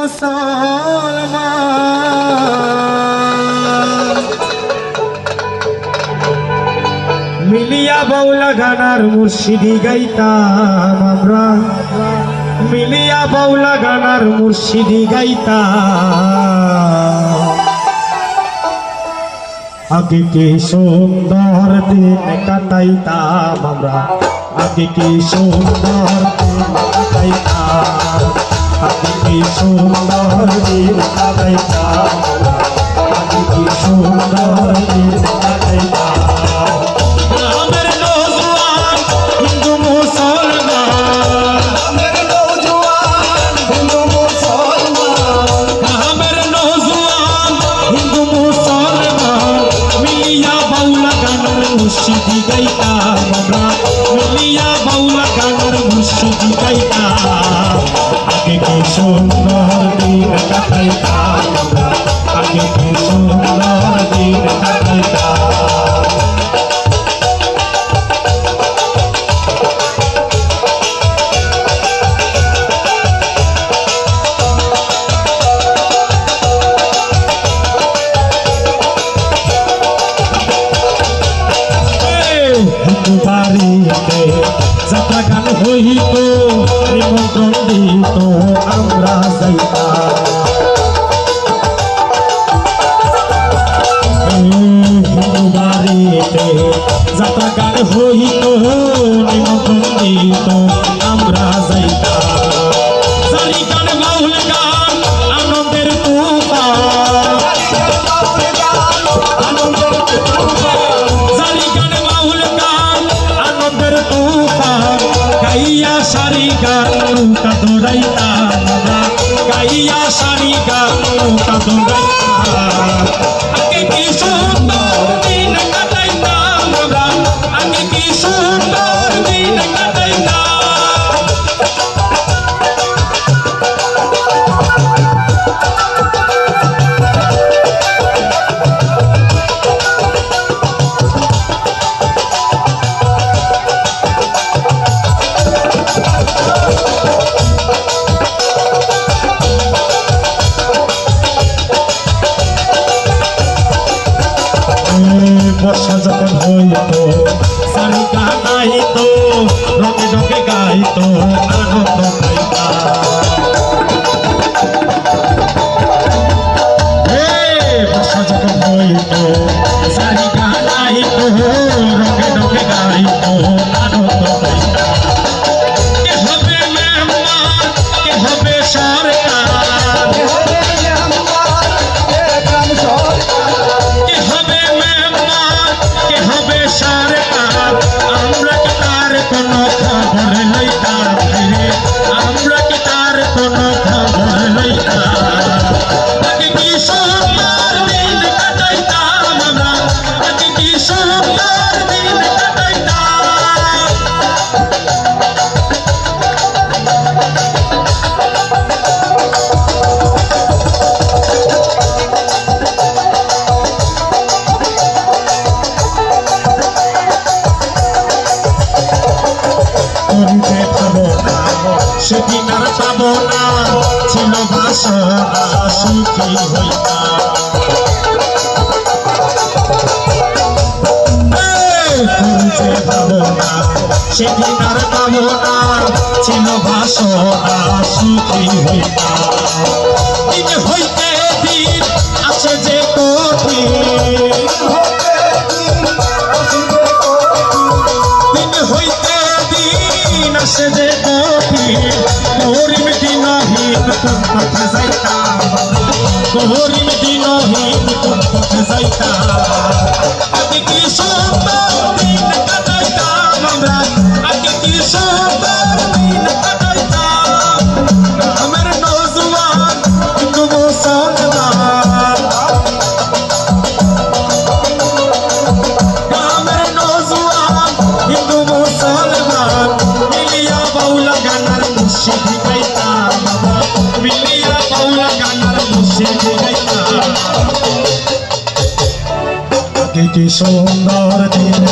মুসলমান মিলিয়া বাউলা গানার মুর্শিদি গাইতাম আমরা মিলিয়া বাউলা গানার মুর্শিদি গাইতাম আগে কি সুন্দর দিন কাটাইতাম আমরা আগে কি সুন্দর দিন কাটাইতাম আগে কি সুন্দর দিন কাটাইতাম আগে কি সুন্দর দিন কাটাইতাম মুর্শিদি গাইতাম আমরা মিলিয়া বাউলা গানের মুর্শিদি গাইতাম আগে কি সুন্দর দিন কাটাইতাম আমরা আগে কি সুন্দর দিন কাটাইতাম বাড়িতে যাত্রা গান হইত নিমন্ত্রণ দিত আমরা যাইতাম বাড়িতে যাত্রা গান হইত নিমন্ত্রণ দিত আমরা যাইতাম জানি গান বাউল গান আনন্দের গাইয়া সারি গান নৌকা দৌড়াইতাম আমরা গাইয়া সারি গান নৌকা দৌড়াইতাম আগে কি সুন্দর দিন কাটাইতাম আমরা আগে কি সুন্দর দিন কাটাইতাম বর্ষা যখন হইত সারি গান গাইত রঙে রঙে গাইত আনন্দ বর্ষা যখন হইত সারি গান গাইত রঙে রঙে গাইত আনন্দ কে হবে মেহমান কে হবে সরকার আমরা কি তার কোনো খবর লইতাম আমরা কি তার কোনো খবর লইতাম আগে কি সুন্দর দিন কাটাইতাম আমরা আগে কি সুন্দর দিন কাটাইতাম সেদিন আর পাব না ছিল বাসনা সুখী হইতাম খুঁজে পাব না সেদিন আর পাব না ছিল বাসনা সুখী হইতাম দিন হইতে দিন আসে যে কঠিন দিন হইতে দিন আসে যে গরিব দিনহীন কোন পথে যাইতাম গরিব দিনহীন কোন পথে যাইতাম আগে কি সুন্দর দিন কাটাইতাম আমরা আগে কি সুন্দর দিন কাটাইতাম আমার নওজোয়ান হিন্দু মুসলমান আমার নওজোয়ান হিন্দু মুসলমান মিলিয়া বাউলা গানার মুর্শিদি গাইতাম মিলিয়া বাউলা গানার মুর্শিদি গাইতাম আগে কি সুন্দর দিন